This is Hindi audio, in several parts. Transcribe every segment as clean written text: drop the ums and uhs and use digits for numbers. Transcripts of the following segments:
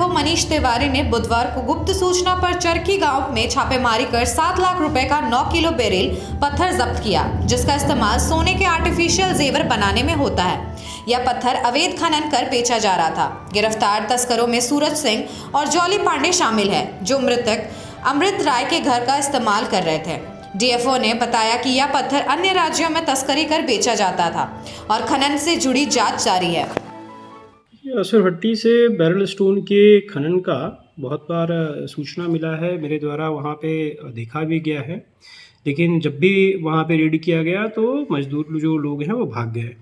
मनीष तिवारी ने बुधवार को गुप्त सूचना पर चरकी गांव में छापेमारी कर 7 लाख रुपए का 9 किलो बेरिल पत्थर जब्त किया, जिसका इस्तेमाल सोने के आर्टिफिशियल जेवर बनाने में होता है। यह पत्थर अवैध खनन कर बेचा जा रहा था। गिरफ्तार तस्करों में सूरज सिंह और जॉली पांडे शामिल है, जो मृतक अमृत राय के घर का इस्तेमाल कर रहे थे। डीएफओ ने बताया कि यह पत्थर अन्य राज्यों में तस्करी कर बेचा जाता था और खनन से जुड़ी जांच जारी है। असुरहट्टी से बैरल स्टोन के खनन का बहुत बार सूचना मिला है, मेरे द्वारा वहाँ पे देखा भी गया है, लेकिन जब भी वहाँ पे रेड किया गया तो मजदूर जो लोग हैं वो भाग गए।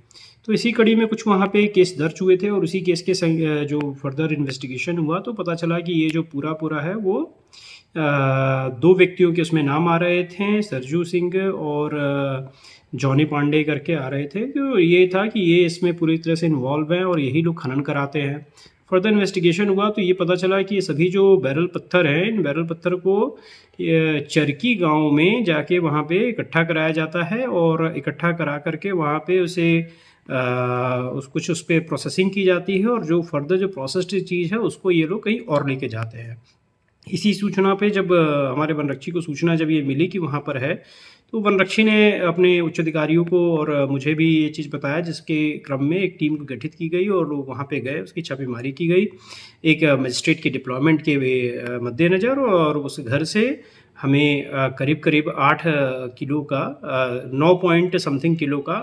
तो इसी कड़ी में कुछ वहाँ पे केस दर्ज हुए थे और उसी केस के जो फर्दर इन्वेस्टिगेशन हुआ तो पता चला कि ये जो पूरा है वो 2 व्यक्तियों के उसमें नाम आ रहे थे, सरजू सिंह और जॉनी पांडे करके आ रहे थे। तो ये था कि ये इसमें पूरी तरह से इन्वॉल्व हैं और यही लोग खनन कराते हैं। फर्दर इन्वेस्टिगेशन हुआ तो ये पता चला कि ये सभी जो बैरल पत्थर हैं, इन बैरल पत्थर को चरकी गांव में जाके वहाँ पे इकट्ठा कराया जाता है और इकट्ठा करा करके वहाँ पे उसे कुछ उस पर प्रोसेसिंग की जाती है और जो फर्दर जो प्रोसेस्ड चीज़ है उसको ये लोग कहीं और लेके जाते हैं। इसी सूचना पे जब हमारे वनरक्षी को सूचना जब ये मिली कि वहाँ पर है, तो वनरक्षी ने अपने उच्च अधिकारियों को और मुझे भी ये चीज़ बताया, जिसके क्रम में एक टीम गठित की गई और लोग वहाँ पे गए, उसकी छापेमारी की गई एक मजिस्ट्रेट के डिप्लॉयमेंट के मद्देनज़र। और उस घर से हमें करीब 8 किलो का 9 पॉइंट समथिंग किलो का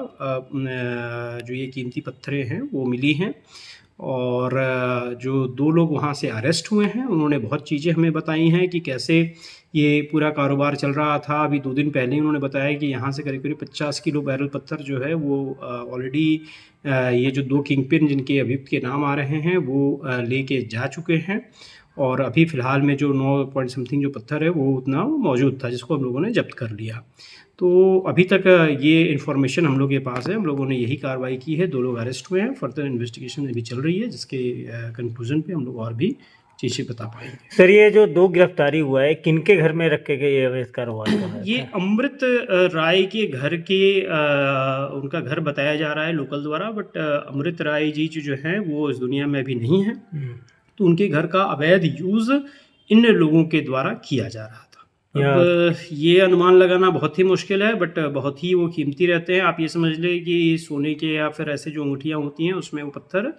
जो ये कीमती पत्थरें हैं वो मिली हैं। और जो 2 लोग वहाँ से अरेस्ट हुए हैं उन्होंने बहुत चीज़ें हमें बताई हैं कि कैसे ये पूरा कारोबार चल रहा था। अभी 2 दिन पहले उन्होंने बताया कि यहाँ से करीब 50 किलो बैरल पत्थर जो है वो ऑलरेडी ये जो 2 किंगपिन जिनके अभियुक्त के नाम आ रहे हैं वो लेके जा चुके हैं और अभी फ़िलहाल में जो 9 पॉइंट समथिंग जो पत्थर है वो उतना मौजूद था, जिसको हम लोगों ने जब्त कर लिया। तो अभी तक ये इन्फॉर्मेशन हम लोग के पास है, हम लोगों ने यही कार्रवाई की है। 2 लोग अरेस्ट हुए हैं, फर्दर इन्वेस्टिगेशन अभी चल रही है, जिसके कंक्लूजन पे हम लोग और भी चीज़ें बता पाएंगे। सर, ये जो 2 गिरफ्तारी हुआ है, किनके घर में रखे गए ये अवैध कारोबार कर रहे थे? ये अमृत राय के घर के उनका घर बताया जा रहा है लोकल द्वारा, बट अमृत राय जी जो हैं वो इस दुनिया में अभी नहीं है, तो उनके घर का अवैध यूज़ इन लोगों के द्वारा किया जा रहा था। अब ये अनुमान लगाना बहुत ही मुश्किल है, बट बहुत ही वो कीमती रहते हैं। आप ये समझ लें कि सोने के या फिर ऐसे जो अंगूठियाँ होती हैं उसमें वो पत्थर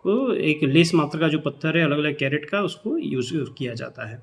वो एक लेस मात्रा का जो पत्थर है अलग अलग कैरेट का, उसको यूज़ किया जाता है।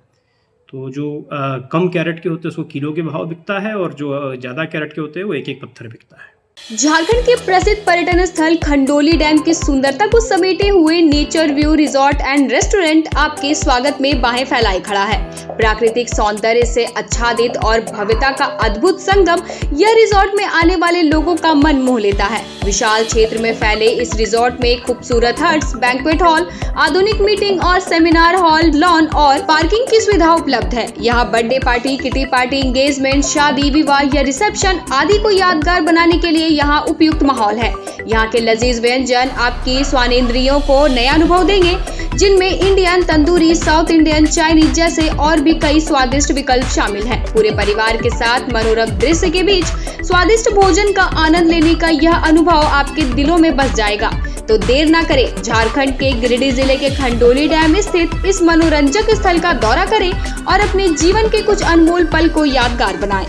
तो जो कम कैरेट के होते हैं उसको किलो के भाव बिकता है और जो ज़्यादा कैरेट के होते हैं वो एक पत्थर बिकता है। झारखंड के प्रसिद्ध पर्यटन स्थल खंडोली डैम की सुंदरता को समेटे हुए nature view resort and restaurant आपके स्वागत में बाहें फैलाए खड़ा है। प्राकृतिक सौंदर्य से आच्छादित और भव्यता का अद्भुत संगम यह रिजॉर्ट में आने वाले लोगों का मन मोह लेता है। विशाल क्षेत्र में फैले इस रिजॉर्ट में खूबसूरत हट्स, बैंक्वेट हॉल, आधुनिक मीटिंग और सेमिनार हॉल, लॉन और पार्किंग की सुविधा उपलब्ध है। यहाँ birthday party, kitty party, engagement, शादी, विवाह या रिसेप्शन आदि को यादगार बनाने के लिए यहाँ उपयुक्त माहौल है। यहाँ के लजीज व्यंजन आपकी स्वानेंद्रियों को नया अनुभव देंगे, जिनमें Indian, tandoori, south Indian, Chinese जैसे और भी कई स्वादिष्ट विकल्प शामिल हैं। पूरे परिवार के साथ मनोरम दृश्य के बीच स्वादिष्ट भोजन का आनंद लेने का यह अनुभव आपके दिलों में बस जाएगा। तो देर ना करें, झारखंड के गिरिडीह जिले के खंडोली डैम स्थित इस मनोरंजक स्थल का दौरा करें और अपने जीवन के कुछ अनमोल पल को यादगार बनाएं।